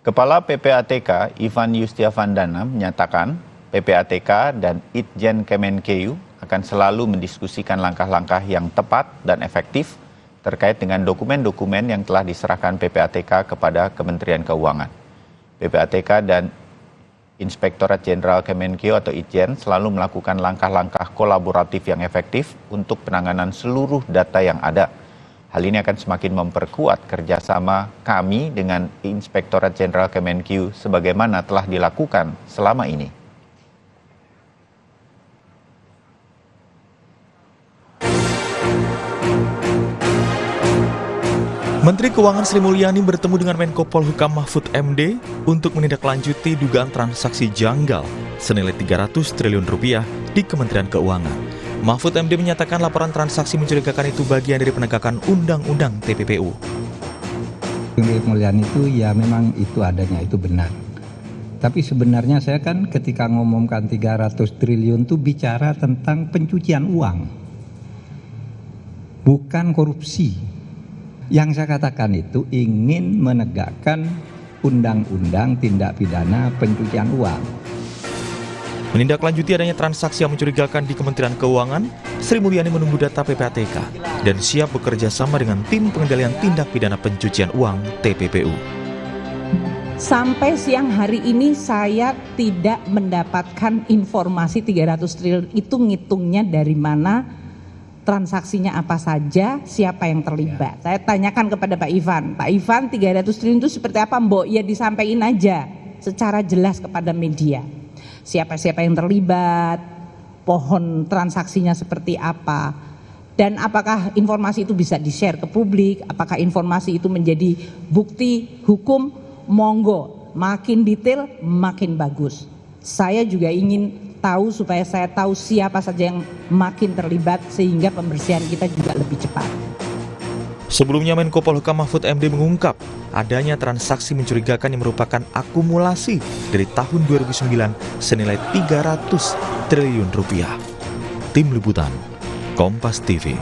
Kepala PPATK Ivan Yustiavandana menyatakan PPATK dan Itjen Kemenkeu akan selalu mendiskusikan langkah-langkah yang tepat dan efektif terkait dengan dokumen-dokumen yang telah diserahkan PPATK kepada Kementerian Keuangan. PPATK dan Inspektorat Jenderal Kemenkeu atau Itjen selalu melakukan langkah-langkah kolaboratif yang efektif untuk penanganan seluruh data yang ada. Hal ini akan semakin memperkuat kerjasama kami dengan Inspektorat Jenderal Kemenkeu sebagaimana telah dilakukan selama ini. Menteri Keuangan Sri Mulyani bertemu dengan Menko Polhukam Mahfud MD untuk menindaklanjuti dugaan transaksi janggal senilai 300 triliun rupiah di Kementerian Keuangan. Mahfud MD menyatakan laporan transaksi mencurigakan itu bagian dari penegakan Undang-Undang TPPU. Menteri Mulyani itu ya memang itu adanya, itu benar. Tapi sebenarnya saya kan ketika ngomongkan 300 triliun itu bicara tentang pencucian uang, bukan korupsi. Yang saya katakan itu ingin menegakkan Undang-Undang Tindak Pidana Pencucian Uang. Menindaklanjuti adanya transaksi yang mencurigakan di Kementerian Keuangan, Sri Mulyani menunggu data PPATK dan siap bekerja sama dengan tim pengendalian tindak pidana pencucian uang TPPU. Sampai siang hari ini saya tidak mendapatkan informasi 300 triliun itu ngitungnya dari mana, transaksinya apa saja, siapa yang terlibat. Saya tanyakan kepada Pak Ivan 300 triliun itu seperti apa Mbok? Ya disampaikan aja secara jelas kepada media. Siapa-siapa yang terlibat, pohon transaksinya seperti apa, dan apakah informasi itu bisa di-share ke publik, apakah informasi itu menjadi bukti hukum, monggo, makin detail makin bagus. Saya juga ingin tahu supaya saya tahu siapa saja yang makin terlibat sehingga pembersihan kita juga lebih cepat. Sebelumnya Menko Polhukam Mahfud MD mengungkap adanya transaksi mencurigakan yang merupakan akumulasi dari tahun 2009 senilai 300 triliun rupiah. Tim Liputan, Kompas TV.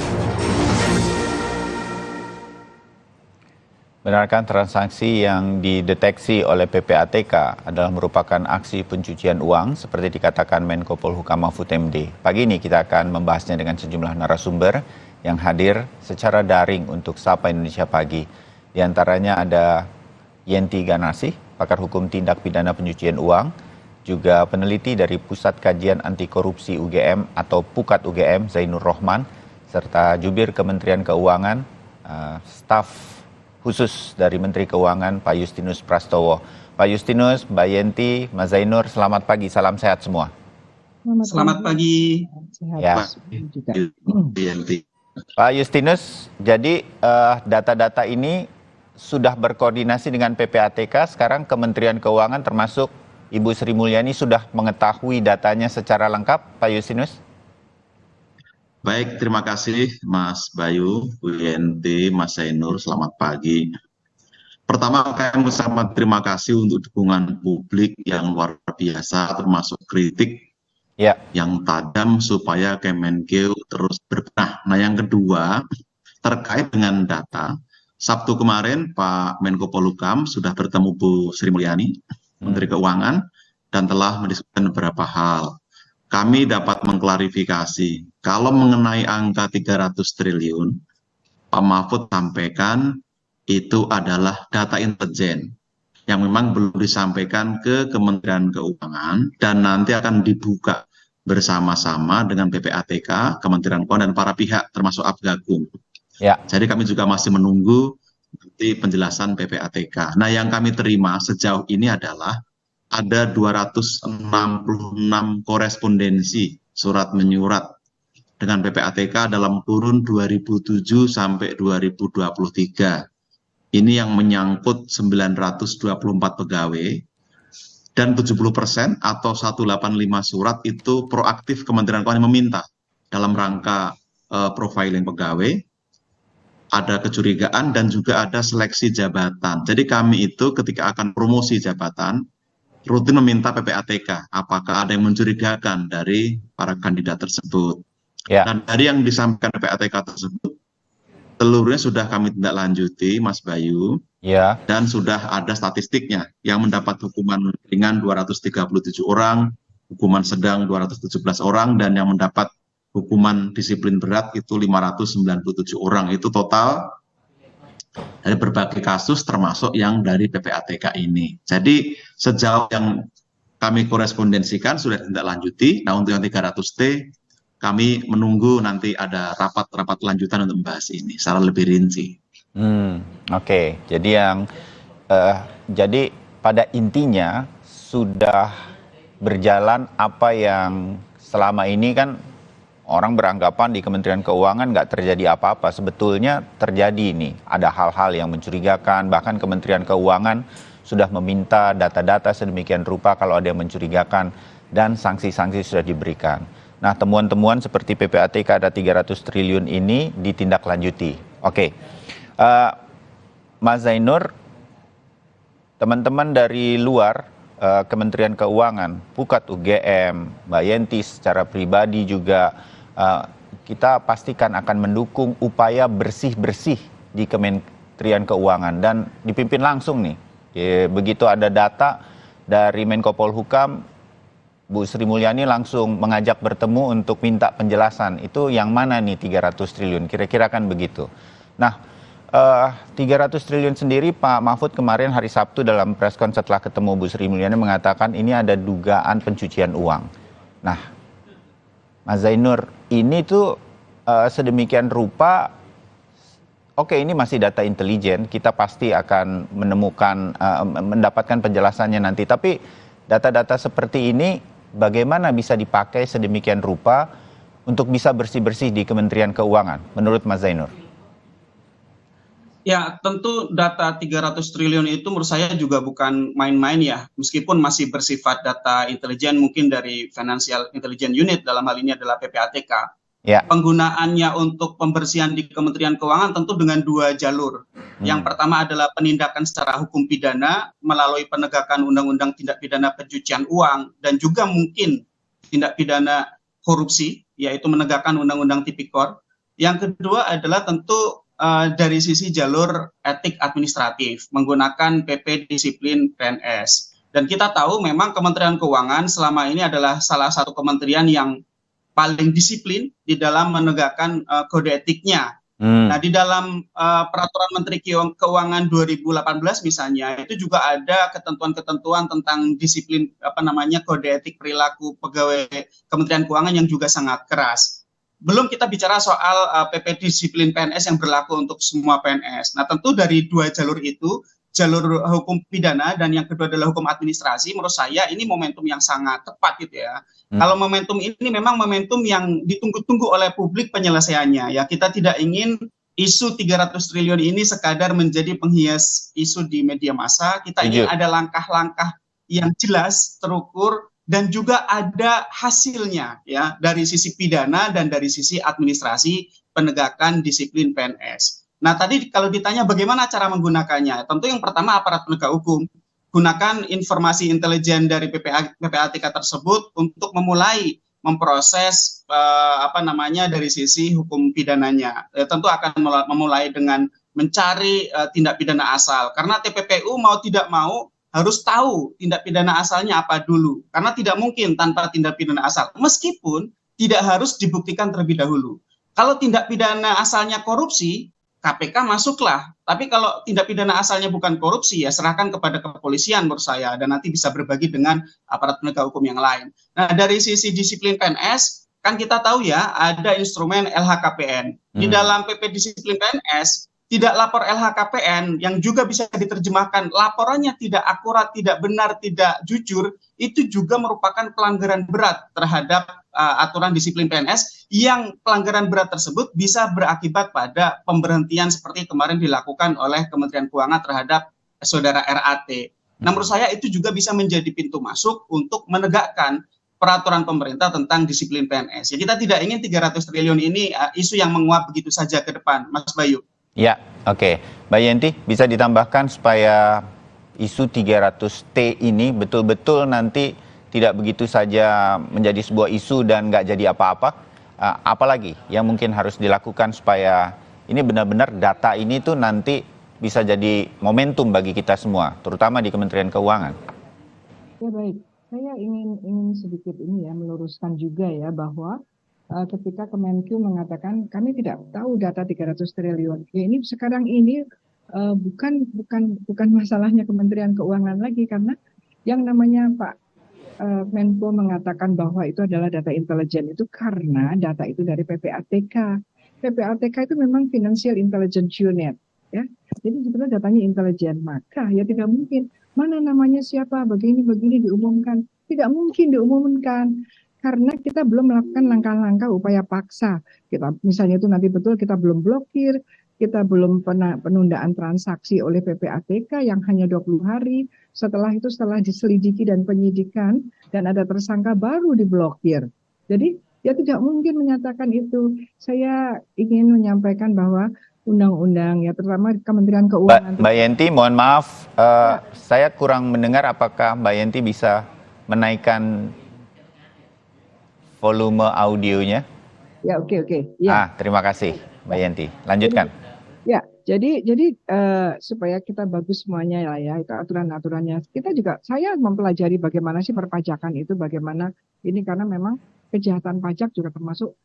Benarkan transaksi yang dideteksi oleh PPATK adalah merupakan aksi pencucian uang seperti dikatakan Menko Polhukam Mahfud MD. Pagi ini kita akan membahasnya dengan sejumlah narasumber yang hadir secara daring untuk Sapa Indonesia Pagi. Di antaranya ada Yenti Ganasih, pakar hukum tindak pidana pencucian uang, juga peneliti dari Pusat Kajian Anti Korupsi UGM atau Pukat UGM Zainur Rohman, serta jubir Kementerian Keuangan, staf khusus dari Menteri Keuangan Pak Justinus Prastowo. Pak Justinus, Mbak Yenti, Mas Zainur, selamat pagi, salam sehat semua. Selamat pagi. Ya. Yenti. Pak Justinus, jadi data-data ini sudah berkoordinasi dengan PPATK, sekarang Kementerian Keuangan termasuk Ibu Sri Mulyani sudah mengetahui datanya secara lengkap, Pak Justinus? Baik, terima kasih Mas Bayu, Bu Yenti, Mas Zainur, selamat pagi. Pertama, kami sangat terima kasih untuk dukungan publik yang luar biasa, termasuk kritik yang tajam supaya Kemenkeu terus berbenah. Nah, yang kedua, terkait dengan data, Sabtu kemarin Pak Menko Polhukam sudah bertemu Bu Sri Mulyani, Menteri Keuangan, dan telah mendiskusikan beberapa hal. Kami dapat mengklarifikasi, kalau mengenai angka 300 triliun, Pak Mahfud sampaikan itu adalah data intelijen yang memang belum disampaikan ke Kementerian Keuangan dan nanti akan dibuka bersama-sama dengan PPATK, Kementerian Keuangan dan para pihak termasuk Afgakum. Jadi kami juga masih menunggu nanti penjelasan PPATK. Nah, yang kami terima sejauh ini adalah ada 266 korespondensi surat menyurat dengan PPATK dalam kurun 2007 sampai 2023. Ini yang menyangkut 924 pegawai dan 70% atau 185 surat itu proaktif Kementerian Keuangan meminta dalam rangka profiling pegawai, ada kecurigaan dan juga ada seleksi jabatan. Jadi kami itu ketika akan promosi jabatan rutin meminta PPATK apakah ada yang mencurigakan dari para kandidat tersebut. Dan dari yang disampaikan PPATK tersebut seluruhnya sudah kami tindak lanjuti, Mas Bayu, Ya. dan sudah ada statistiknya. Yang mendapat hukuman ringan 237 orang, hukuman sedang 217 orang, dan yang mendapat hukuman disiplin berat itu 597 orang. Itu total dari berbagai kasus termasuk yang dari PPATK ini. Jadi sejauh yang kami korespondensikan sudah tindak lanjuti. Nah, untuk yang 300T kami menunggu nanti ada rapat-rapat lanjutan untuk membahas ini secara lebih rinci. Oke. Jadi pada intinya sudah berjalan apa yang selama ini kan orang beranggapan di Kementerian Keuangan nggak terjadi apa-apa. Sebetulnya terjadi ini. Ada hal-hal yang mencurigakan. Bahkan Kementerian Keuangan sudah meminta data-data sedemikian rupa kalau ada yang mencurigakan dan sanksi-sanksi sudah diberikan. Nah, temuan-temuan seperti PPATK ada 300 triliun ini ditindaklanjuti. Oke. Mas Zainur, teman-teman dari luar Kementerian Keuangan, Pukat UGM, Mbak Yenti secara pribadi juga, kita pastikan akan mendukung upaya bersih-bersih di Kementerian Keuangan dan dipimpin langsung nih. Begitu ada data dari Menko Polhukam, Bu Sri Mulyani langsung mengajak bertemu untuk minta penjelasan. Itu yang mana nih 300 triliun? Kira-kira kan begitu. Nah, 300 triliun sendiri Pak Mahfud kemarin hari Sabtu dalam preskon setelah ketemu Bu Sri Mulyani mengatakan ini ada dugaan pencucian uang. Nah, Mas Zainur, ini tuh sedemikian rupa, oke, ini masih data intelijen, kita pasti akan menemukan, mendapatkan penjelasannya nanti. Tapi data-data seperti ini bagaimana bisa dipakai sedemikian rupa untuk bisa bersih-bersih di Kementerian Keuangan, menurut Mas Zainur? Ya, tentu data 300 triliun itu menurut saya juga bukan main-main ya. Meskipun masih bersifat data intelijen mungkin dari Financial Intelligence Unit, dalam hal ini adalah PPATK. Ya. Penggunaannya untuk pembersihan di Kementerian Keuangan tentu dengan dua jalur. Yang pertama adalah penindakan secara hukum pidana melalui penegakan Undang-Undang Tindak Pidana Pencucian Uang dan juga mungkin tindak pidana korupsi, yaitu menegakkan Undang-Undang Tipikor. Yang kedua adalah tentu dari sisi jalur etik administratif menggunakan PP disiplin PNS. Dan kita tahu memang Kementerian Keuangan selama ini adalah salah satu kementerian yang paling disiplin di dalam menegakkan kode etiknya. Nah, di dalam peraturan Menteri Keuangan 2018 misalnya itu juga ada ketentuan-ketentuan tentang disiplin kode etik perilaku pegawai Kementerian Keuangan yang juga sangat keras. Belum kita bicara soal PP disiplin PNS yang berlaku untuk semua PNS. Nah, tentu dari dua jalur itu, jalur hukum pidana dan yang kedua adalah hukum administrasi, menurut saya ini momentum yang sangat tepat gitu ya. Kalau momentum ini memang momentum yang ditunggu-tunggu oleh publik penyelesaiannya. Ya, kita tidak ingin isu 300 triliun ini sekadar menjadi penghias isu di media massa. Kita ingin ada langkah-langkah yang jelas, terukur, dan juga ada hasilnya ya dari sisi pidana dan dari sisi administrasi penegakan disiplin PNS. Nah, tadi kalau ditanya bagaimana cara menggunakannya, tentu yang pertama aparat penegak hukum gunakan informasi intelijen dari PPATK tersebut untuk memulai memproses dari sisi hukum pidananya. Tentu akan memulai dengan mencari tindak pidana asal karena TPPU mau tidak mau harus tahu tindak pidana asalnya apa dulu. Karena tidak mungkin tanpa tindak pidana asal. Meskipun tidak harus dibuktikan terlebih dahulu. Kalau tindak pidana asalnya korupsi, KPK masuklah. Tapi kalau tindak pidana asalnya bukan korupsi, ya serahkan kepada kepolisian menurut saya. Dan nanti bisa berbagi dengan aparat penegak hukum yang lain. Nah, dari sisi disiplin PNS, kan kita tahu ya ada instrumen LHKPN. Di dalam PP disiplin PNS, tidak lapor LHKPN yang juga bisa diterjemahkan laporannya tidak akurat, tidak benar, tidak jujur, itu juga merupakan pelanggaran berat terhadap aturan disiplin PNS yang pelanggaran berat tersebut bisa berakibat pada pemberhentian seperti kemarin dilakukan oleh Kementerian Keuangan terhadap saudara RAT. Nah, menurut saya itu juga bisa menjadi pintu masuk untuk menegakkan peraturan pemerintah tentang disiplin PNS. Ya, kita tidak ingin 300 triliun ini isu yang menguap begitu saja ke depan, Mas Bayu. Ya, oke. Mbak Yenti, bisa ditambahkan supaya isu 300T ini betul-betul nanti tidak begitu saja menjadi sebuah isu dan nggak jadi apa-apa? Apalagi yang mungkin harus dilakukan supaya ini benar-benar data ini tuh nanti bisa jadi momentum bagi kita semua, terutama di Kementerian Keuangan. Ya baik, saya ingin sedikit meluruskan juga ya bahwa ketika Kemenq mengatakan kami tidak tahu data 300 triliun. Ya ini sekarang ini bukan masalahnya Kementerian Keuangan lagi, karena yang namanya Pak Menko mengatakan bahwa itu adalah data intelijen itu karena data itu dari PPATK. PPATK itu memang Financial Intelligence Unit, ya. Jadi sebenarnya datanya intelijen, maka ya tidak mungkin mana namanya siapa begini diumumkan, tidak mungkin diumumkan. Karena kita belum melakukan langkah-langkah upaya paksa. Kita misalnya itu nanti betul kita belum blokir, kita belum penundaan transaksi oleh PPATK yang hanya 20 hari. Setelah itu setelah diselidiki dan penyidikan dan ada tersangka baru diblokir. Jadi ya tidak mungkin menyatakan itu. Saya ingin menyampaikan bahwa undang-undang ya terutama Kementerian Keuangan. Mbak Yenti, mohon maaf, saya kurang mendengar apakah Mbak Yenti bisa menaikkan volume audionya? Ya, oke. Ya. Terima kasih, Mbak Yenti. Lanjutkan. Jadi supaya kita bagus semuanya ya itu aturan-aturannya. Saya mempelajari bagaimana sih perpajakan itu, bagaimana ini karena memang kejahatan pajak juga termasuk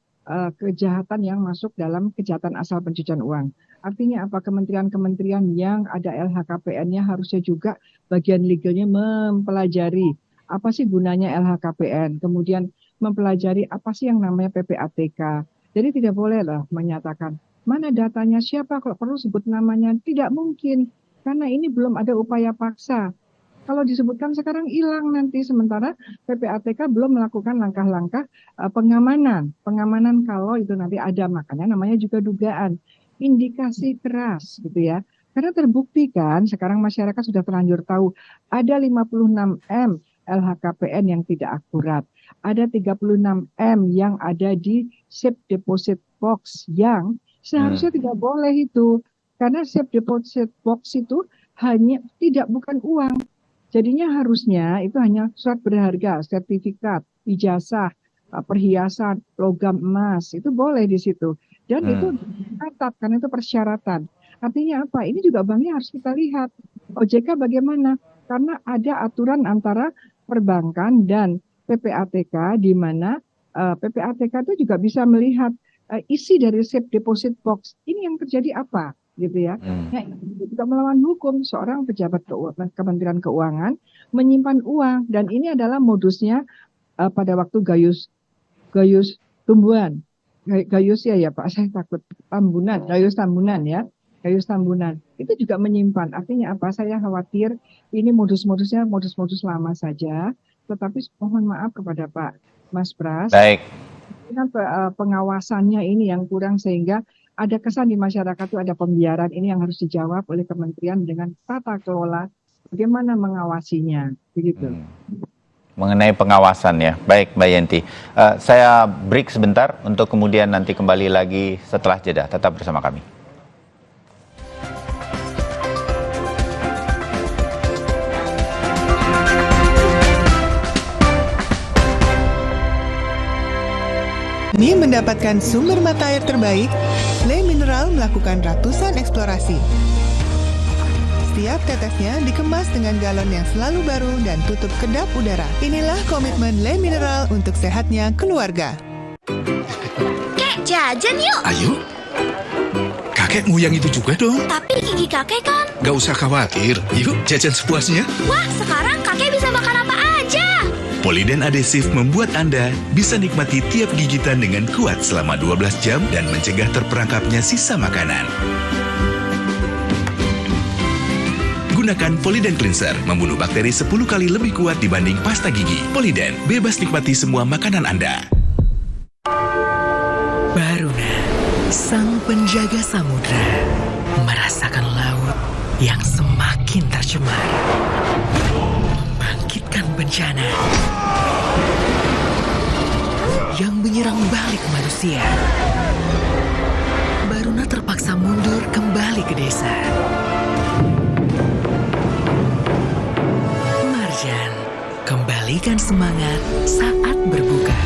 kejahatan yang masuk dalam kejahatan asal pencucian uang. Artinya apa? Kementerian-kementerian yang ada LHKPN-nya harusnya juga bagian legalnya mempelajari apa sih gunanya LHKPN, kemudian mempelajari apa sih yang namanya PPATK. Jadi tidak boleh lah menyatakan mana datanya siapa, kalau perlu sebut namanya, tidak mungkin karena ini belum ada upaya paksa. Kalau disebutkan sekarang hilang nanti, sementara PPATK belum melakukan langkah-langkah pengamanan kalau itu nanti ada, makanya namanya juga dugaan, indikasi keras gitu ya. Karena terbukti kan sekarang masyarakat sudah terlanjur tahu ada 56 M LHKPN yang tidak akurat. Ada 36M yang ada di safe deposit box yang seharusnya tidak boleh itu. Karena safe deposit box itu bukan uang. Jadinya harusnya itu hanya surat berharga, sertifikat, ijazah, perhiasan, logam emas. Itu boleh di situ. Dan itu dicatat karena itu persyaratan. Artinya apa? Ini juga banknya harus kita lihat. OJK bagaimana? Karena ada aturan antara perbankan dan PPATK di mana PPATK itu juga bisa melihat isi dari safe deposit box ini yang terjadi apa gitu ya. Nah, juga melawan hukum seorang pejabat Kementerian Keuangan menyimpan uang dan ini adalah modusnya pada waktu Gayus Tambunan. Gayus ya Pak, saya takut Gayus Tambunan itu juga menyimpan. Artinya apa? Saya khawatir ini modus-modusnya modus-modus lama saja. Tetapi mohon maaf kepada Pak Mas Pras. Baik. Pengawasannya ini yang kurang sehingga ada kesan di masyarakat itu ada pembiaran. Ini yang harus dijawab oleh kementerian dengan tata kelola. Bagaimana mengawasinya, begitu. Mengenai pengawasan ya. Baik, Mbak Yenti. Saya break sebentar untuk kemudian nanti kembali lagi setelah jeda. Tetap bersama kami. Demi mendapatkan sumber mata air terbaik, Le Mineral melakukan ratusan eksplorasi. Setiap tetesnya dikemas dengan galon yang selalu baru dan tutup kedap udara. Inilah komitmen Le Mineral untuk sehatnya keluarga. Kek, jajan yuk! Ayo. Kakek mau yang itu juga dong. Tapi gigi kakek kan... Gak usah khawatir. Yuk, jajan sepuasnya. Wah, sekarang kakek bisa makan apa aja. Poliden adhesif membuat Anda bisa nikmati tiap gigitan dengan kuat selama 12 jam dan mencegah terperangkapnya sisa makanan. Gunakan Poliden Cleanser, membunuh bakteri 10 kali lebih kuat dibanding pasta gigi. Poliden, bebas nikmati semua makanan Anda. Baruna, sang penjaga samudra, merasakan laut yang semakin tercemar. Membangkitkan bencana yang menyerang balik manusia. Baruna terpaksa mundur kembali ke desa. Marjan, kembalikan semangat saat berbuka.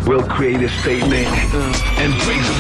We'll create a statement and raise the